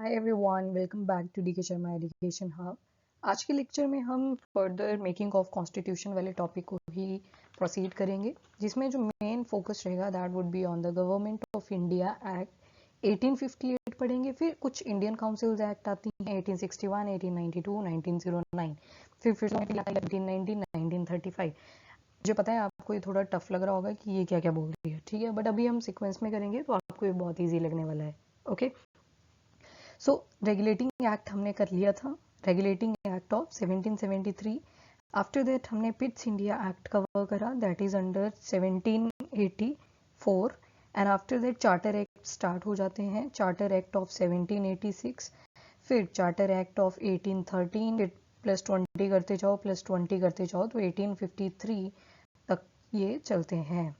Hi everyone, welcome back to DK Sharma education hub. आज के lecture में हम फर्दर मेकिंग ऑफ कॉन्स्टिट्यूशन वाले टॉपिक को ही प्रोसीड करेंगे, जिसमें जो मेन फोकस रहेगा that would be on the government of India act 1858 पढ़ेंगे। फिर कुछ इंडियन काउंसिल्स एक्ट आती हैं 1861, 1892, 1909, फिर 1990, 1935। मुझे पता है आपको ये थोड़ा टफ लग रहा होगा कि ये क्या क्या बोल रही है, ठीक है, बट अभी हम सीक्वेंस में करेंगे तो आपको ये बहुत ईजी लगने वाला है। ओके, सो रेगुलेटिंग एक्ट हमने कर लिया था, regulating act of 1773। After that हमने पिट्स इंडिया एक्ट कवर करा, that is under 1784। And after that charter act start हो जाते हैं, चार्टर एक्ट ऑफ 1786, फिर चार्टर एक्ट ऑफ 1813, फिर प्लस 20 करते जाओ प्लस 20 करते जाओ तो 1853 तक ये चलते हैं।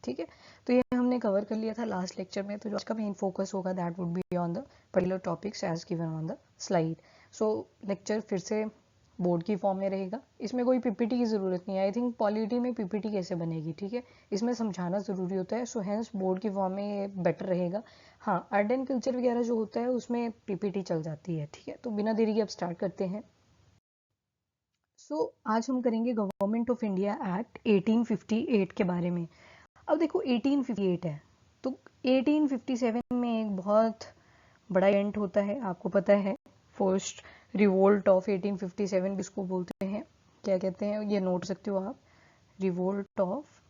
ठीक है, तो ये हमने कवर कर लिया था लास्ट लेक्चर में। तो जो इसका मेन फोकस होगा that would be on the particular topics as given on the slide. So lecture फिर से बोर्ड की फॉर्म में रहेगा, इसमें कोई पीपीटी की ज़रूरत नहीं है। आई थिंक पॉलिटी में पीपीटी कैसे बनेगी, ठीक है, इसमें समझाना ज़रूरी होता है। सो हैंस बोर्ड की फॉर्म में ये बेटर रहेगा। हाँ, आर्ट एंड कल्चर वगैरह जो होता है उसमें पीपीटी चल जाती है, ठीक है। तो बिना देरी के अब स्टार्ट करते हैं। सो आज हम करेंगे गवर्नमेंट ऑफ इंडिया एक्ट 1858 के बारे में। अब देखो 1858 है तो 1857 में एक बहुत बड़ा इवेंट होता है, आपको पता है, फर्स्ट रिवोल्ट ऑफ 1857 जिसको बोलते हैं, क्या कहते हैं, ये नोट सकते हो आप, रिवोल्ट ऑफ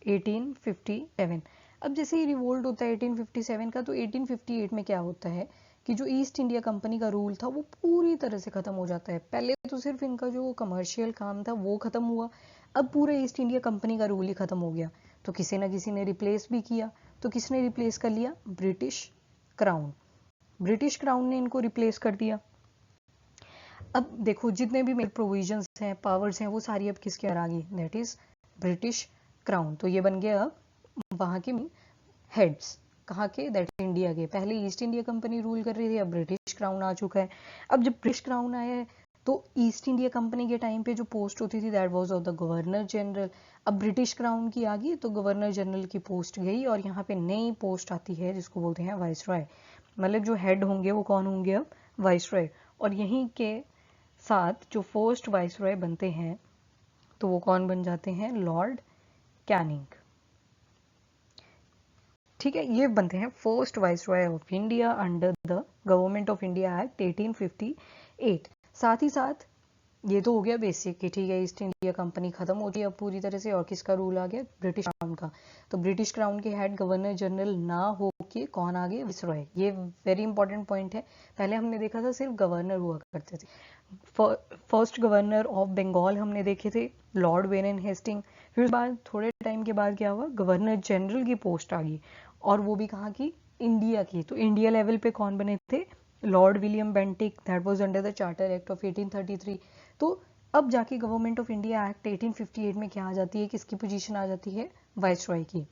1857। अब जैसे ही रिवोल्ट होता है 1857 का, तो 1858 में क्या होता है कि जो ईस्ट इंडिया कंपनी का रूल था वो पूरी तरह से खत्म हो जाता है। पहले तो सिर्फ इनका जो कमर्शियल काम था वो खत्म हुआ, अब पूरे ईस्ट इंडिया कंपनी का रूल ही खत्म हो गया। तो किसी ना किसी ने रिप्लेस भी किया, तो किसने रिप्लेस कर लिया? British crown. ब्रिटिश क्राउन ने इनको रिप्लेस कर दिया। अब देखो जितने भी मेरे प्रोविजंस हैं, पावर्स हैं, वो सारी अब किसके अंदर आ गई? That is British crown. तो ये बन गया अब वहाँ के हेड्स, कहाँ के? दैट इंडिया के। पहले ईस्ट इंडिया कंपनी रूल कर रही थी, अब ब्रिटिश क्राउन आ चुका है। अब जब ब्रिटिश क्राउन आया है तो ईस्ट इंडिया कंपनी के टाइम पे जो पोस्ट होती थी that was of the governor general. अब ब्रिटिश क्राउन की आ गई तो गवर्नर जनरल की पोस्ट गई और यहाँ पे नई पोस्ट आती है जिसको बोलते हैं वाइसरॉय। मतलब जो हेड होंगे वो कौन होंगे? अब वाइसरॉय। और यहीं के साथ जो फर्स्ट वाइसरॉय बनते हैं तो वो कौन बन जाते हैं? Lord Canning. ठीक है, ये बनते हैं first viceroy of India under the government of India act 1858। साथ ही साथ ये तो हो गया बेसिक कि ठीक है ईस्ट इंडिया कंपनी खत्म होती है अब पूरी तरह से, और किसका रूल आ गया? ब्रिटिश क्राउन का। तो ब्रिटिश क्राउन के हेड गवर्नर जनरल ना हो के कौन आ गए? वाइसरॉय। ये वेरी इंपॉर्टेंट पॉइंट है। पहले हमने देखा था सिर्फ गवर्नर हुआ करते थे। फर्स्ट गवर्नर ऑफ बंगाल हमने देखे थे, लॉर्ड वेरेन हेस्टिंग। फिर बाद थोड़े टाइम के बाद क्या हुआ? गवर्नर जनरल की पोस्ट आ गई, और वो भी कहाँ की? इंडिया की। तो इंडिया लेवल पे कौन बने थे? Lord William Bentinck, that was under the charter act of 1833। तो अब जाके गवर्नमेंट ऑफ इंडिया एक्ट 1858 में क्या आ जाती है? किसकी पोजीशन आ जाती है? वाइसरॉय की।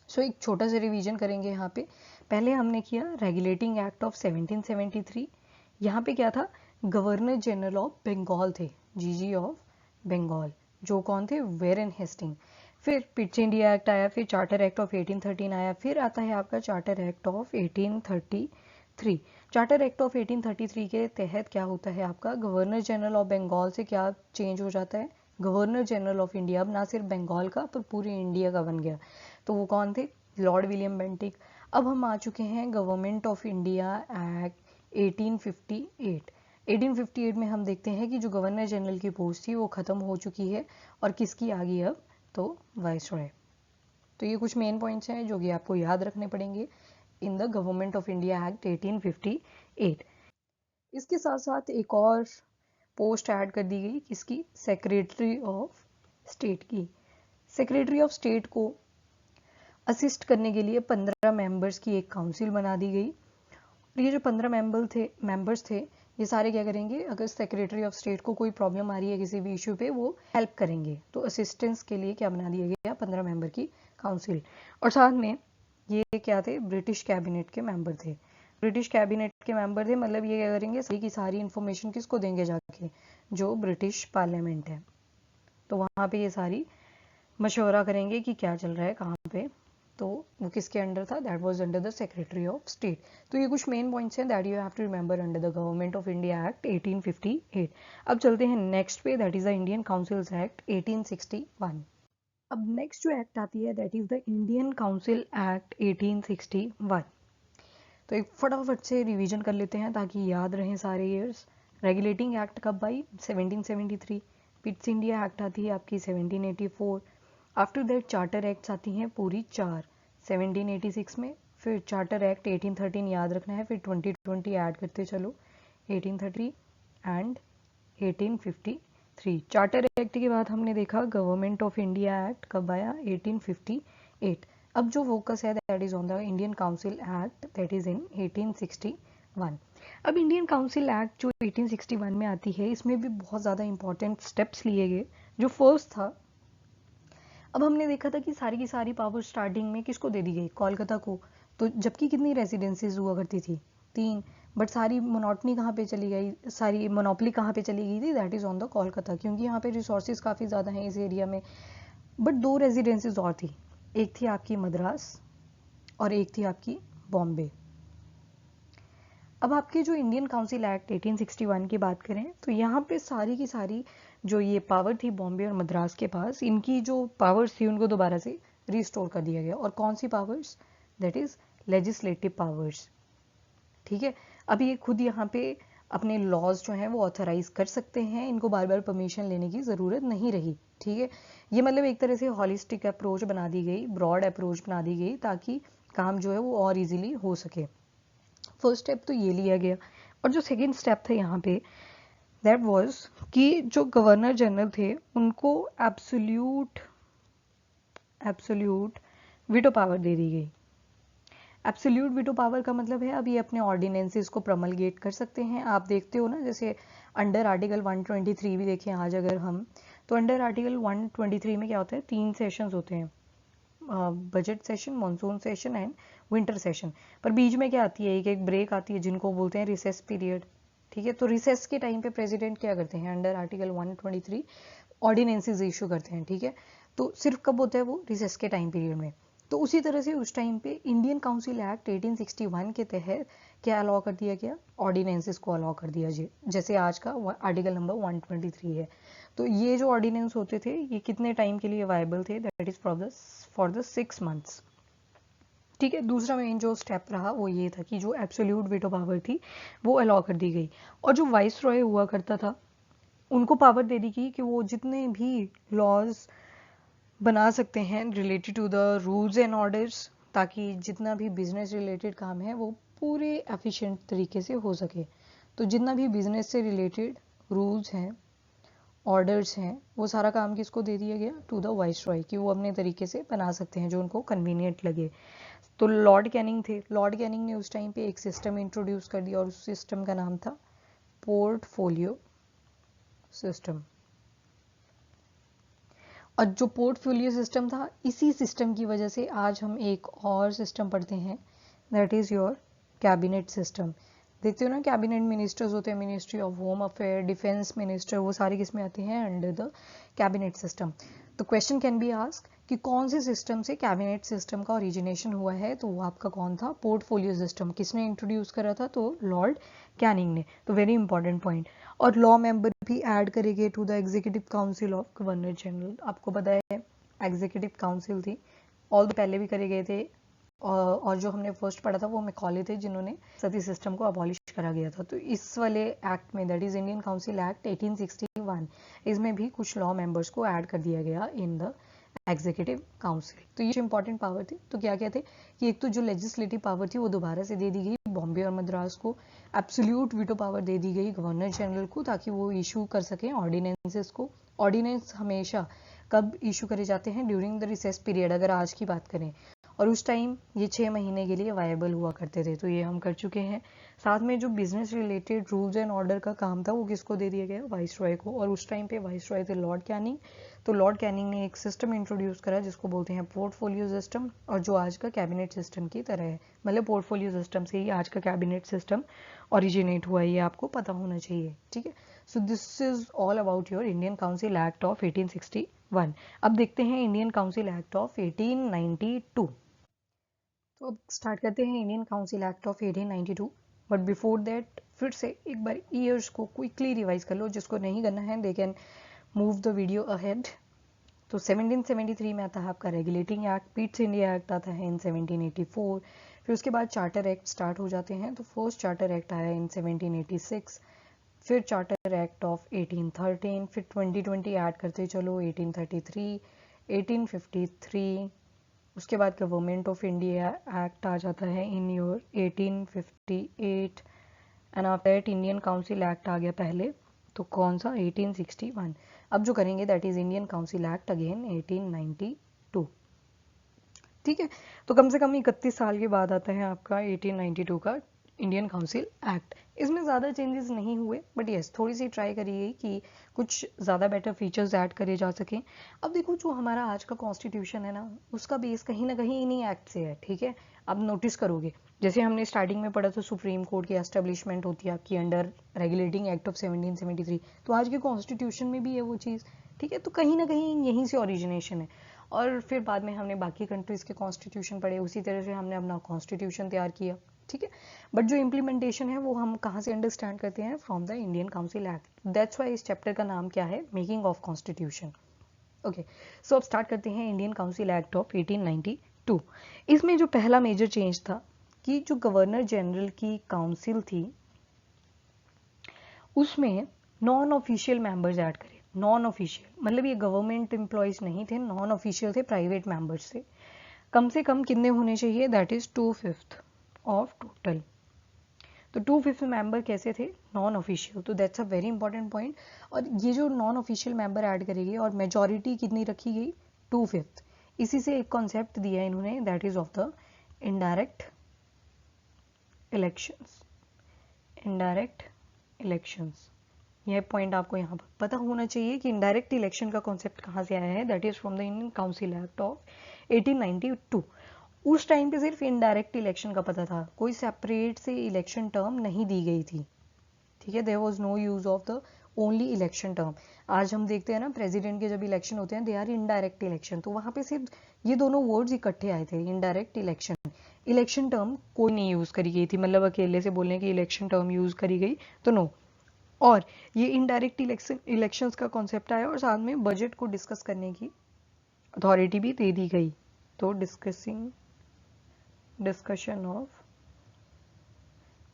सो एक छोटा सा रिवीजन करेंगे यहाँ पे। पहले हमने किया रेगुलेटिंग एक्ट ऑफ 1773। यहाँ पे क्या था? गवर्नर जनरल ऑफ बंगाल थे, जीजी ऑफ बंगाल, जो कौन थे? वेरेन हेस्टिंग। फिर पिट्स इंडिया एक्ट आया, फिर चार्टर एक्ट ऑफ 1813 आया, फिर आता है आपका charter act of 1833। Charter act of 1833 के तहत क्या होता है आपका? गवर्नर जनरल ऑफ बंगाल से क्या चेंज हो जाता है? Governor general of India. अब ना सिर्फ बंगाल का पर पूरे इंडिया का बन गया। तो वो कौन थे? Lord William Bentinck. अब हम आ चुके हैं गवर्नमेंट ऑफ इंडिया एक्ट 1858। 1858 में हम देखते हैं कि जो गवर्नर जनरल की पोस्ट थी वो खत्म हो चुकी है, और किसकी आ गई अब? तो वाइसरॉय। तो ये कुछ मेन पॉइंट्स हैं जो कि आपको याद रखने पड़ेंगे in the government of India act 1858। इसके साथ साथ एक और पोस्ट ऐड कर दी गई, किसकी? सेक्रेटरी ऑफ स्टेट की। सेक्रेटरी ऑफ स्टेट को असिस्ट करने के लिए 15 मेंबर्स की एक काउंसिल बना दी गई। और ये जो 15 मेंबर्स थे ये सारे क्या करेंगे? अगर सेक्रेटरी ऑफ स्टेट को कोई प्रॉब्लम आ रही है किसी भी इशू पे, वो हेल्प करेंगे। तो असिस्टेंस के लिए क्या बना दिया गया? 15 मेंबर की काउंसिल। और साथ में ये क्या थे? ब्रिटिश कैबिनेट के मेंबर थे। ब्रिटिश कैबिनेट के मेंबर थे, मतलब ये क्या करेंगे? सारी की सारी इन्फॉर्मेशन किसको देंगे जाके? जो ब्रिटिश पार्लियामेंट है। तो वहाँ पे ये सारी मशवरा करेंगे कि क्या चल रहा है कहाँ पे। तो वो किसके अंडर था? That was under the secretary of state. तो ये कुछ मेन पॉइंट्स हैं that you have to remember under the government of India act 1858। अब चलते हैं नेक्स्ट पे, that is the Indian councils act 1861। अब नेक्स्ट जो एक्ट आती है that is the Indian council act 1861। तो एक फटाफट से रिवीजन कर लेते हैं ताकि याद रहें सारे ईयर्स। रेगुलेटिंग एक्ट कब आई? 1773। पिट्स इंडिया एक्ट आती है आपकी 1784। आफ्टर दैट चार्टर एक्ट्स आती हैं पूरी 4 1786 में। फिर चार्टर एक्ट 1813 याद रखना है, फिर 2020 ऐड करते चलो, 1830 एंड 1853। चार्टर एक्ट के बाद हमने देखा गवर्नमेंट ऑफ इंडिया एक्ट कब आया? 1858। अब जो फोकस है that is on the Indian council act that is in 1861। अब इंडियन काउंसिल एक्ट जो 1861 में आती है इसमें भी बहुत ज़्यादा इंपॉर्टेंट स्टेप्स लिए गए। जो फर्स्ट था, अब हमने देखा था कि सारी की सारी पावर स्टार्टिंग में किसको दे दी गई? कोलकाता को। तो जबकि कितनी रेजिडेंसीज हुआ करती थी? 3। बट सारी मोनोटनी कहाँ पे चली गई, सारी मोनोपली कहाँ पे चली गई थी? That is on the Kolkata, क्योंकि यहाँ पे रिसोर्सेज काफ़ी ज़्यादा हैं इस एरिया में। बट 2 रेजिडेंसीज और थी, एक थी आपकी मद्रास और एक थी आपकी बॉम्बे। अब आपके जो इंडियन काउंसिल एक्ट 1861 की बात करें तो यहाँ पे सारी की सारी जो ये पावर थी बॉम्बे और मद्रास के पास, इनकी जो पावर्स थी उनको दोबारा से रिस्टोर कर दिया गया। और कौन सी powers? That is legislative powers. ठीक है, अब ये खुद यहाँ पे अपने लॉज जो हैं वो ऑथराइज कर सकते हैं, इनको बार बार परमिशन लेने की ज़रूरत नहीं रही। ठीक है, ये मतलब एक तरह से हॉलिस्टिक अप्रोच बना दी गई, ब्रॉड अप्रोच बना दी गई ताकि काम जो है वो और इजीली हो सके। फर्स्ट स्टेप तो ये लिया गया। और जो सेकेंड स्टेप था यहाँ पे दैट वाज कि जो गवर्नर जनरल थे उनको एब्सोल्यूट वीटो पावर दे दी गई। एब्सोल्यूट वीटो पावर का मतलब है अब ये अपने ऑर्डिनेंसेस को प्रमलगेट कर सकते हैं। आप देखते हो ना, जैसे अंडर आर्टिकल 123 भी देखें आज अगर हम, तो अंडर आर्टिकल 123 में क्या होता है? 3 सेशंस होते हैं, budget session, monsoon session and winter session. पर बीच में क्या आती है? एक ब्रेक आती है जिनको बोलते हैं रिसेस पीरियड। ठीक है, तो रिसेस के टाइम पे प्रेसिडेंट क्या करते हैं? अंडर आर्टिकल 123 ऑर्डिनेंसेस इशू करते हैं। ठीक है, तो सिर्फ कब होता है वो? रिसेस के टाइम पीरियड में। तो उसी तरह से उस टाइम पे इंडियन काउंसिल एक्ट 1861 के तहत क्या अलाउ कर दिया गया? ऑर्डिनेंसेस को अलाउ कर दिया, जैसे आज का आर्टिकल नंबर 123 है। तो ये जो ऑर्डिनेंस होते थे ये कितने टाइम के लिए वायबल थे? That is for the 6 months. ठीक है, दूसरा मेन जो स्टेप रहा वो ये था कि जो एब्सोल्यूट वीटो पावर थी वो अलाउ कर दी गई। और जो वाइस रॉय हुआ करता था उनको पावर दे दी गई कि वो जितने भी लॉज बना सकते हैं related to the rules and orders, ताकि जितना भी बिजनेस रिलेटेड काम है वो पूरे एफिशिएंट तरीके से हो सके। तो जितना भी बिजनेस से रिलेटेड रूल्स हैं, ऑर्डर्स हैं, वो सारा काम किसको दे दिया गया? टू द वाइस रॉय, कि वो अपने तरीके से बना सकते हैं जो उनको कन्वीनियंट लगे। तो लॉर्ड कैनिंग थे, लॉर्ड कैनिंग ने उस टाइम पे एक सिस्टम इंट्रोड्यूस कर दिया और उस सिस्टम का नाम था पोर्टफोलियो सिस्टम। और जो पोर्टफोलियो सिस्टम था, इसी सिस्टम की वजह से आज हम एक और सिस्टम पढ़ते हैं that is your cabinet system. देखते हो ना, कैबिनेट मिनिस्टर्स होते हैं, ministry of home affair, defence minister, वो सारे किस में आते हैं? Under the cabinet system. तो क्वेश्चन कैन बी आस्क कि कौन से सिस्टम से कैबिनेट सिस्टम का ओरिजिनेशन हुआ है? तो वो आपका कौन था? Portfolio system. किसने इंट्रोड्यूस करा था? तो लॉर्ड कैनिंग ने। तो वेरी इंपॉर्टेंट पॉइंट। और लॉ मेंबर भी ऐड करेंगे to the executive council of governor general. आपको पता है एग्जीक्यूटिव काउंसिल थी, ऑल पहले भी करे गए थे। और जो हमने फर्स्ट पढ़ा था वो मैकॉले थे जिन्होंने सती सिस्टम को अबॉलिश करा गया था। तो इस वाले एक्ट में that is Indian council act 1861, इसमें भी कुछ लॉ मेंबर्स को ऐड कर दिया गया इन द एग्जीक्यूटिव काउंसिल। तो ये इंपॉर्टेंट पावर थी। तो क्या क्या थे कि एक तो जो लेजिस्लेटिव पावर थी वो दोबारा से दे दी गई बॉम्बे और मद्रास को। एब्सोल्यूट वीटो पावर दे दी गई गवर्नर जनरल को ताकि वो इशू कर सकें ऑर्डिनेंसेस को। ऑर्डिनेंस हमेशा कब इशू करे जाते हैं? ड्यूरिंग द रिसेस पीरियड, अगर आज की बात करें। और उस टाइम ये 6 महीने के लिए वायबल हुआ करते थे। तो ये हम कर चुके हैं। साथ में जो business related rules and order का काम था वो किसको दे दिया गया? वाइस रॉय को। और उस टाइम पे वाइस रॉय थे लॉर्ड कैनिंग। तो लॉर्ड कैनिंग ने एक सिस्टम इंट्रोड्यूस करा जिसको बोलते हैं पोर्टफोलियो सिस्टम, और जो आज का कैबिनेट सिस्टम की तरह है। मतलब पोर्टफोलियो सिस्टम से ही आज का कैबिनेट सिस्टम ओरिजिनेट हुआ है, ये आपको पता होना चाहिए। ठीक है, so this is all about your Indian council act of 1861। अब देखते हैं इंडियन काउंसिल एक्ट ऑफ 1892। तो अब स्टार्ट करते हैं Indian council act of 1892। But before that फिर से एक बार ईयर्स को क्विकली रिवाइज कर लो, जिसको नहीं करना है they can move the video ahead. तो 1773 में आता है आपका regulating act, Pitt's India act आता है इन 1784, फिर उसके बाद चार्टर एक्ट स्टार्ट हो जाते हैं। तो फर्स्ट चार्टर एक्ट आया इन 1786, फिर चार्टर एक्ट ऑफ 1813, फिर 2020 ऐड करते चलो 1833, 1853, उसके बाद गवर्नमेंट ऑफ इंडिया एक्ट आ जाता है in year 1858, and after that Indian council act आ गया पहले, तो कौन सा 1861। अब जो करेंगे that is Indian council act again 1892। ठीक है, तो कम से कम 31 साल के बाद आता है आपका 1892 का इंडियन काउंसिल एक्ट। इसमें ज़्यादा चेंजेस नहीं हुए, बट यस थोड़ी सी ट्राई करी गई कि कुछ ज़्यादा बेटर फीचर्स ऐड करे जा सकें। अब देखो जो हमारा आज का कॉन्स्टिट्यूशन है ना, उसका बेस कहीं ना कहीं इन्हीं एक्ट से है। ठीक है, अब नोटिस करोगे जैसे हमने स्टार्टिंग में पढ़ा था सुप्रीम कोर्ट की एस्टेब्लिशमेंट होती है आपकी अंडर रेगुलेटिंग एक्ट ऑफ 1773, तो आज के कॉन्स्टिट्यूशन में भी है वो चीज़। ठीक है, तो कहीं ना कहीं यहीं से ओरिजिनेशन है। और फिर बाद में हमने बाकी कंट्रीज के कॉन्स्टिट्यूशन पढ़े, उसी तरह से हमने अपना कॉन्स्टिट्यूशन तैयार किया। ठीक है, बट जो इम्प्लीमेंटेशन है वो हम कहाँ से अंडरस्टैंड करते हैं, from the Indian council act. That's why इस चैप्टर का नाम क्या है, मेकिंग ऑफ कॉन्स्टिट्यूशन। ओके, सो अब स्टार्ट करते हैं इंडियन काउंसिल एक्ट ऑफ 1892। इसमें जो पहला मेजर चेंज था कि जो गवर्नर जनरल की काउंसिल थी उसमें नॉन ऑफिशियल मेंबर्स ऐड करे। नॉन ऑफिशियल मतलब ये गवर्नमेंट एम्प्लॉयज नहीं थे, नॉन ऑफिशियल थे, प्राइवेट मेंबर्स थे। कम से कम कितने होने चाहिए, दैट इज 2/5 ऑफ टोटल। तो 2/5 मेंबर कैसे थे, नॉन ऑफिशियल। तो that's a very important point. और ये जो नॉन ऑफिशियल मेंबर ऐड करेगी और मेजॉरिटी कितनी रखी गई, 2/5। इसी से एक कॉन्सेप्ट दिया इन्होंने, that is of the indirect elections. Indirect elections, यह पॉइंट आपको यहाँ पर पता होना चाहिए कि इनडायरेक्ट इलेक्शन का कॉन्सेप्ट कहाँ से आया है, that is from the Indian council act of 1892। उस टाइम पे सिर्फ इनडायरेक्ट इलेक्शन का पता था, कोई सेपरेट से इलेक्शन टर्म नहीं दी गई थी। ठीक है, there was no use of the only election term. आज हम देखते हैं ना प्रेसिडेंट के जब इलेक्शन होते हैं दे आर इनडायरेक्ट इलेक्शन, तो वहां पे सिर्फ ये दोनों वर्ड्स इकट्ठे आए थे, इनडायरेक्ट इलेक्शन। इलेक्शन टर्म कोई नहीं यूज करी गई थी, मतलब अकेले से बोलने की इलेक्शन टर्म यूज करी गई तो नो। और ये इनडायरेक्ट इलेक्शंस का कॉन्सेप्ट आया और साथ में बजट को डिस्कस करने की अथॉरिटी भी दे दी गई। तो डिस्कशन ऑफ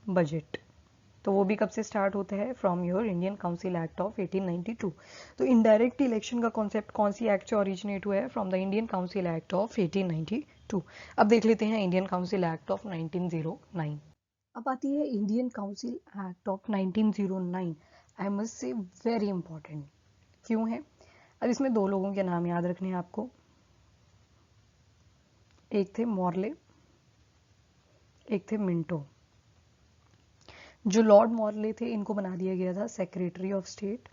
बजट, तो वो भी कब से स्टार्ट होता है, from your Indian council act of 1892। तो इनडायरेक्ट इलेक्शन का कॉन्सेप्ट कौन सी एक्ट से ओरिजिनेट हुआ है, from the Indian council act of 1892। अब देख लेते हैं इंडियन काउंसिल एक्ट ऑफ 1909। अब आती है Indian council act of 1909। I must say very important क्यों है। अब इसमें दो लोगों के नाम याद रखने हैं आपको, एक थे मॉर्ले, एक थे मिंटो। जो लॉर्ड मॉर्ले थे इनको बना दिया गया था सेक्रेटरी ऑफ स्टेट,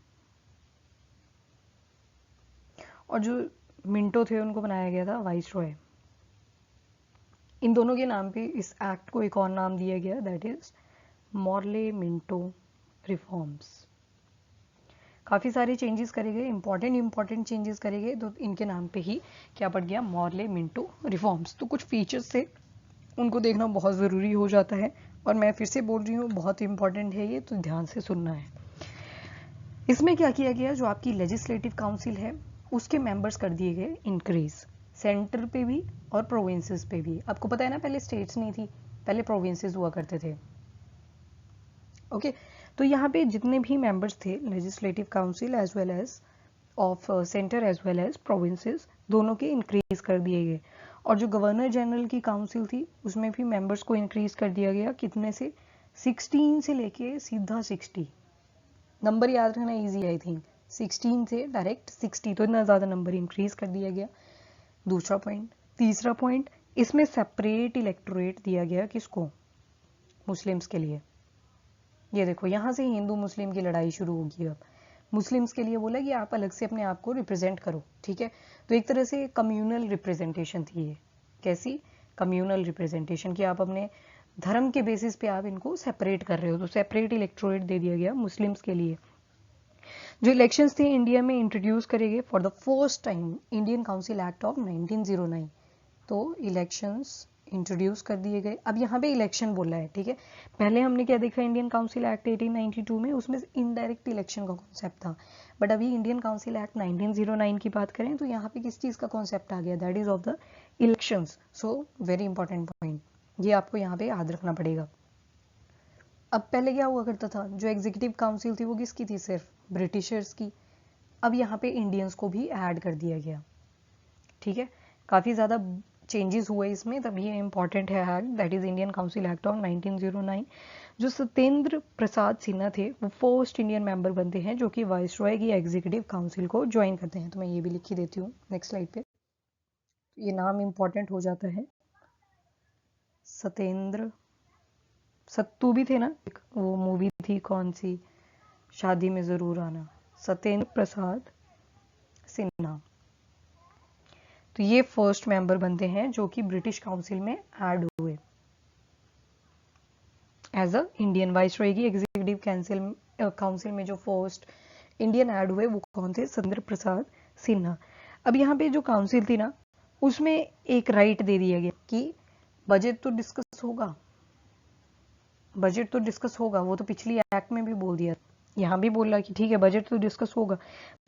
और जो मिंटो थे उनको बनाया गया था वाइस रॉय। इन दोनों के नाम पे इस एक्ट को एक और नाम दिया गया, that is Morley Minto reforms. काफी सारे चेंजेस करे गए, इंपॉर्टेंट चेंजेस करे गए, तो इनके नाम पे ही क्या पड़ गया, मॉर्ले मिंटो रिफॉर्म्स। तो कुछ फीचर्स थे उनको देखना बहुत ज़रूरी हो जाता है, और मैं फिर से बोल रही हूँ बहुत इंपॉर्टेंट है ये, तो ध्यान से सुनना है। इसमें क्या किया गया, जो आपकी लेजिस्लेटिव काउंसिल है उसके मेंबर्स कर दिए गए इंक्रीज, सेंटर पे भी और प्रोविंसेस पे भी। आपको पता है ना पहले स्टेट्स नहीं थी, पहले प्रोविंसेस हुआ करते थे। ओके, तो यहाँ पे जितने भी मेंबर्स थे legislative council as well as of centre as well as provinces, दोनों के इंक्रीज कर दिए गए। और जो गवर्नर जनरल की काउंसिल थी उसमें भी मेंबर्स को इंक्रीज कर दिया गया, कितने से, 16 से लेके सीधा 60। नंबर याद रखना इजी, आई थिंक 16 से डायरेक्ट 60, तो इतना ज़्यादा नंबर इंक्रीज कर दिया गया। दूसरा पॉइंट, तीसरा पॉइंट, इसमें सेपरेट इलेक्टोरेट दिया गया किसको, मुस्लिम्स के लिए। ये देखो यहाँ से हिंदू मुस्लिम की लड़ाई शुरू होगी। अब मुस्लिम्स के लिए बोला कि आप अलग से अपने आप को रिप्रेजेंट करो। ठीक है, तो एक तरह से कम्युनल रिप्रेजेंटेशन थी ये। कैसी, कम्युनल रिप्रेजेंटेशन, कि आप अपने धर्म के बेसिस पे आप इनको सेपरेट कर रहे हो, तो सेपरेट इलेक्टोरेट दे दिया गया मुस्लिम्स के लिए। जो इलेक्शंस थे इंडिया में इंट्रोड्यूस करे गए for the first time, Indian council act of 1909। तो इलेक्शंस इंट्रोड्यूस कर दिए गए। अब यहाँ पे इलेक्शन बोला है, ठीक है। पहले हमने क्या देखा इंडियन काउंसिल एक्ट 1892 में, उसमें इनडायरेक्ट इलेक्शन का कॉन्सेप्ट था। बट अभी इंडियन काउंसिल एक्ट 1909 की बात करें तो यहाँ पे किस चीज़ का कॉन्सेप्ट आ गया, that is of the elections. So very important point, ये आपको यहाँ पे याद रखना पड़ेगा। अब पहले क्या हुआ करता था, जो एग्जीक्यूटिव काउंसिल थी वो किसकी थी, सिर्फ ब्रिटिशर्स की। अब यहाँ पे इंडियंस को भी ऐड कर दिया गया, ठीक है। काफ़ी ज़्यादा चेंजेस हुए इसमें, तभी ये इंपॉर्टेंट है act, that is Indian council act of 1909। जो सत्येंद्र प्रसाद सिन्हा थे वो फर्स्ट इंडियन मेंबर बनते हैं जो कि वाइसरॉय की एग्जीक्यूटिव काउंसिल को ज्वाइन करते हैं। तो मैं ये भी लिख ही देती हूँ नेक्स्ट स्लाइड पे, ये नाम इंपॉर्टेंट हो जाता है। सत्येंद्र, सत्तू भी थे ना, वो मूवी थी कौन सी, शादी में जरूर आना, सत्येंद्र प्रसाद सिन्हा। तो ये फर्स्ट मेंबर बनते हैं जो कि ब्रिटिश काउंसिल में ऐड हुए एज अ इंडियन। वाइसरॉय की एग्जीक्यूटिव काउंसिल में जो फर्स्ट इंडियन ऐड हुए वो कौन थे, सत्येंद्र प्रसाद सिन्हा। अब यहाँ पे जो काउंसिल थी ना, उसमें एक राइट दे दिया गया कि बजट तो डिस्कस होगा, बजट तो डिस्कस होगा, वो तो पिछली एक्ट में भी बोल दिया, यहाँ भी बोल रहा कि ठीक है बजट तो डिस्कस होगा,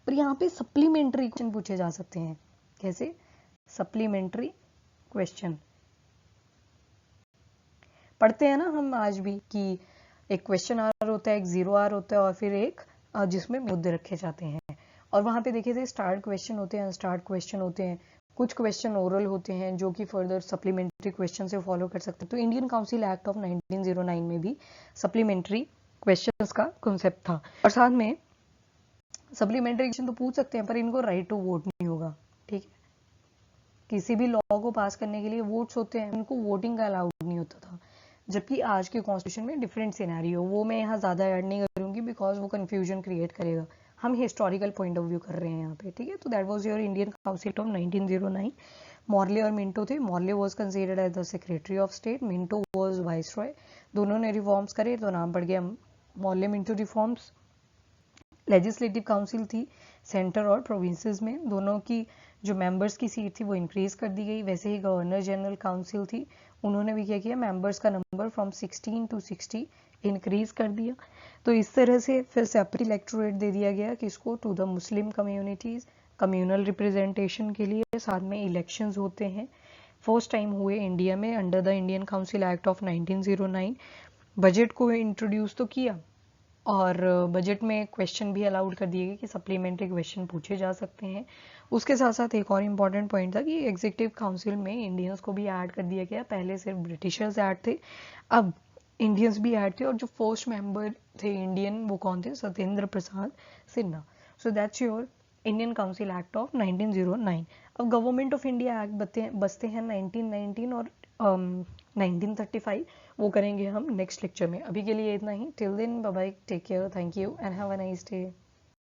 पर यहाँ पे सप्लीमेंट्री क्वेश्चन पूछे जा सकते हैं। कैसे, सप्लीमेंट्री क्वेश्चन पढ़ते हैं ना हम आज भी कि एक क्वेश्चन आर होता है, एक जीरो आर होता है और फिर एक जिसमें मुद्दे रखे जाते हैं। और वहां पे देखे थे स्टार्ट क्वेश्चन होते हैं, अनस्टार्ट क्वेश्चन होते हैं, कुछ क्वेश्चन ओरल होते हैं जो कि फर्दर सप्लीमेंट्री क्वेश्चन से फॉलो कर सकते हैं। तो इंडियन काउंसिल एक्ट ऑफ 1909 में भी सप्लीमेंट्री क्वेश्चंस का कॉन्सेप्ट था। और साथ में सप्लीमेंट्री क्वेश्चन तो पूछ सकते हैं पर इनको राइट टू वोट नहीं होगा, ठीक है। किसी भी लॉ को पास करने के लिए वोट्स होते हैं, उनको वोटिंग का अलाउड नहीं होता था। जबकि आज के कॉन्स्टिट्यूशन में डिफरेंट सिनेरियो, वो मैं यहाँ ज़्यादा ऐड नहीं करूँगी बिकॉज वो कन्फ्यूजन क्रिएट करेगा। हम हिस्टोरिकल पॉइंट ऑफ व्यू कर रहे हैं यहाँ पे, ठीक है। तो that was your Indian council of 1909। Morley और मिंटो थे। Morley was considered as the secretary of state, Minto was viceroy. दोनों ने रिफॉर्म्स करे तो नाम पड़ गया Morley Minto reforms. Legislative council थी सेंटर और प्रोविंसेस में, दोनों की जो मेंबर्स की सीट थी वो इंक्रीज कर दी गई। वैसे ही गवर्नर जनरल काउंसिल थी, उन्होंने भी क्या किया, मेंबर्स का नंबर फ्रॉम 16 to 60 इंक्रीज कर दिया। तो इस तरह से फिर सेपरेट इलेक्टोरेट दे दिया गया किसको, to the Muslim communities, communal representation के लिए। साथ में इलेक्शंस होते हैं, फर्स्ट टाइम हुए इंडिया में under the Indian council act of 1909। Budget को इंट्रोड्यूस तो किया और बजट में क्वेश्चन भी अलाउड कर दिए गए कि सप्लीमेंट्री क्वेश्चन पूछे जा सकते हैं। उसके साथ साथ एक और इम्पॉर्टेंट पॉइंट था कि एग्जीक्यूटिव काउंसिल में इंडियंस को भी ऐड कर दिया गया। पहले सिर्फ ब्रिटिशर्स ऐड थे, अब इंडियंस भी ऐड थे। और जो फर्स्ट मेंबर थे इंडियन वो कौन थे, Satyendra Prasad Sinha. So that's your Indian council act of 1909। अब गवर्नमेंट ऑफ इंडिया एक्ट बसते हैं 1919 और 1935, वो करेंगे हम नेक्स्ट लेक्चर में। अभी के लिए इतना ही, till then bye bye, take care, thank you and have a nice day.